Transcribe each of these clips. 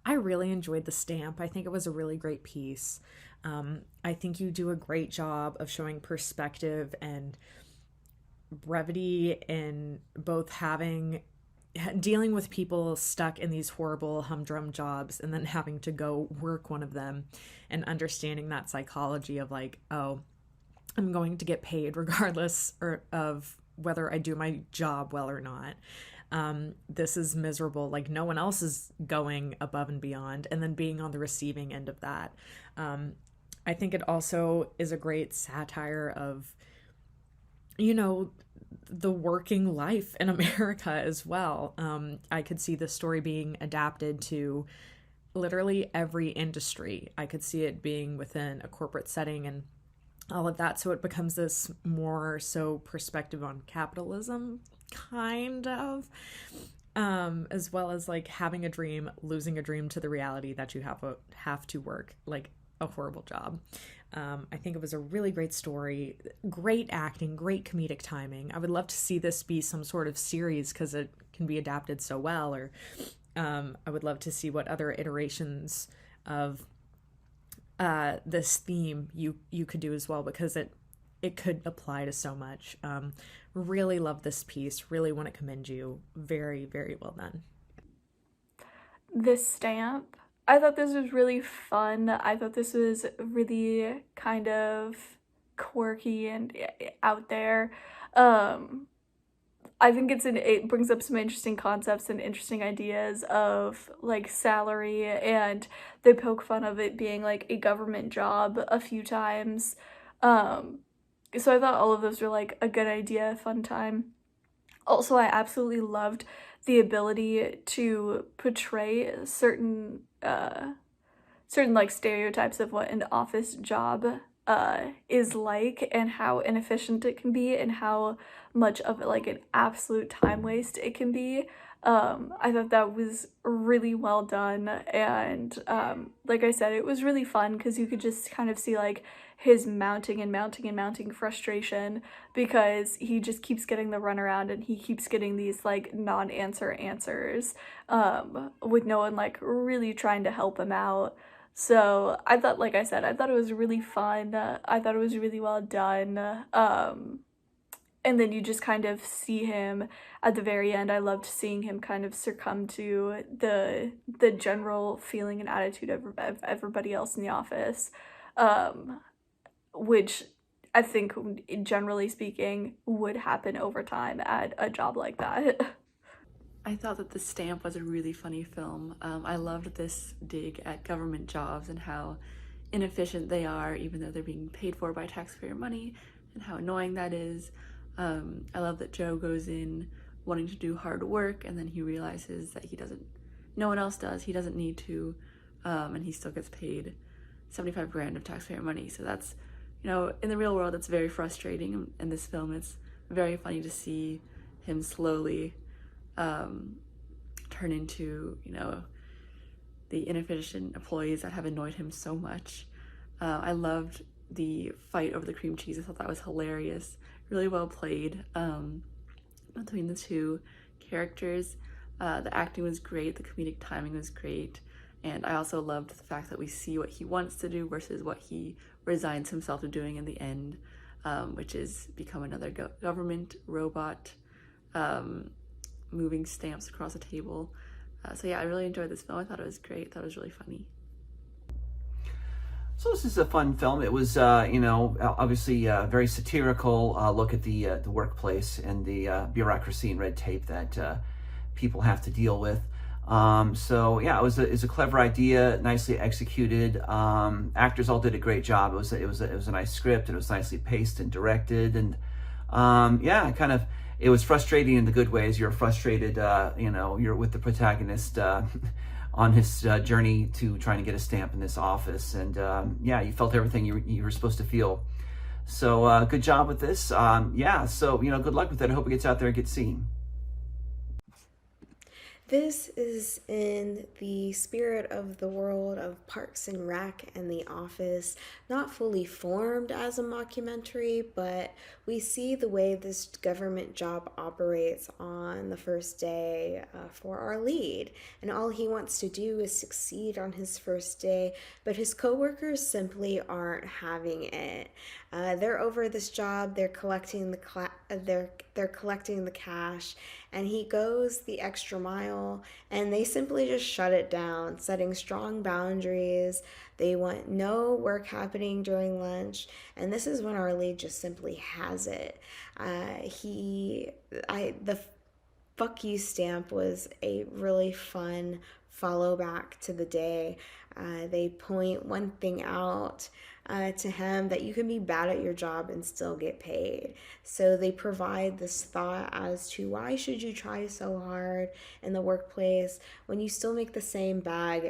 I really enjoyed the stamp. I think it was a really great piece. I think you do a great job of showing perspective and brevity in both having dealing with people stuck in these horrible humdrum jobs and then having to go work one of them and understanding that psychology of like, oh, I'm going to get paid regardless of whether I do my job well or not. This is miserable. Like no one else is going above and beyond, and then being on the receiving end of that. I think it also is a great satire of, you know, the working life in America as well. I could see this story being adapted to literally every industry. I could see it being within a corporate setting and all of that. So it becomes this more so perspective on capitalism, kind of, as well as like having a dream, losing a dream to the reality that you have to work like a horrible job. I think it was a really great story, great acting, great comedic timing. I would love to see this be some sort of series because it can be adapted so well. Or I would love to see what other iterations of this theme you could do as well, because it could apply to so much. Really love this piece. Really want to commend you. Very, very well done. The stamp. I thought this was really fun. I thought this was really kind of quirky and out there. I think it brings up some interesting concepts and interesting ideas of like salary, and they poke fun of it being like a government job a few times. So I thought all of those were like a good idea, fun time. Also, I absolutely loved the ability to portray certain like stereotypes of what an office job is like, and how inefficient it can be, and how much of it like an absolute time waste it can be. I thought that was really well done, and like I said, it was really fun because you could just kind of see like his mounting and mounting and mounting frustration because he just keeps getting the runaround and he keeps getting these like non-answer answers with no one like really trying to help him out. So I thought, like I said, I thought it was really fun. I thought it was really well done. And then you just kind of see him at the very end. I loved seeing him kind of succumb to the general feeling and attitude of everybody else in the office, which I think, generally speaking, would happen over time at a job like that. I thought that The Stamp was a really funny film. I loved this dig at government jobs and how inefficient they are, even though they're being paid for by taxpayer money, and how annoying that is. I love that Joe goes in wanting to do hard work, and then he realizes that no one else does, he doesn't need to, and he still gets paid 75 grand of taxpayer money. So that's, in the real world, that's very frustrating. In this film, it's very funny to see him slowly turn into, the inefficient employees that have annoyed him so much. I loved the fight over the cream cheese. I thought that was hilarious. Really well played between the two characters. The acting was great, the comedic timing was great, and I also loved the fact that we see what he wants to do versus what he resigns himself to doing in the end, which is become another government robot, moving stamps across a table. So yeah, I really enjoyed this film. I thought it was great. I thought it was really funny. So this is a fun film. It was, obviously a very satirical look at the workplace and the bureaucracy and red tape that people have to deal with. So yeah, it's a clever idea, nicely executed. Actors all did a great job. It was a nice script. It was nicely paced and directed, and it was frustrating in the good ways. You're frustrated, you're with the protagonist on his journey to trying to get a stamp in this office. And you felt everything you were supposed to feel. So good job with this. So, good luck with it. I hope it gets out there and gets seen. This is in the spirit of the world of Parks and Rec and The Office, not fully formed as a mockumentary, but we see the way this government job operates on the first day for our lead. And all he wants to do is succeed on his first day, but his coworkers simply aren't having it. They're over this job. They're collecting they're collecting the cash, and he goes the extra mile, and they simply just shut it down, setting strong boundaries. They want no work happening during lunch, and this is when our lead just simply has it. The fuck you stamp was a really fun follow back to the day. They point one thing out to him, that you can be bad at your job and still get paid. So they provide this thought as to why should you try so hard in the workplace when you still make the same bag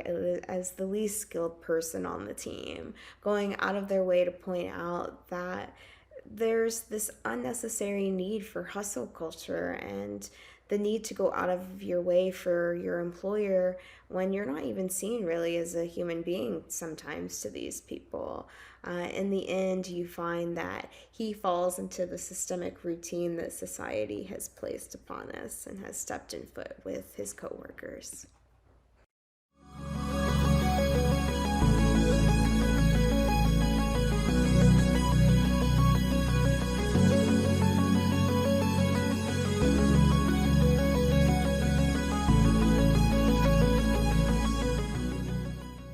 as the least skilled person on the team, going out of their way to point out that there's this unnecessary need for hustle culture and the need to go out of your way for your employer when you're not even seen really as a human being sometimes to these people. In the end, you find that he falls into the systemic routine that society has placed upon us and has stepped in foot with his coworkers.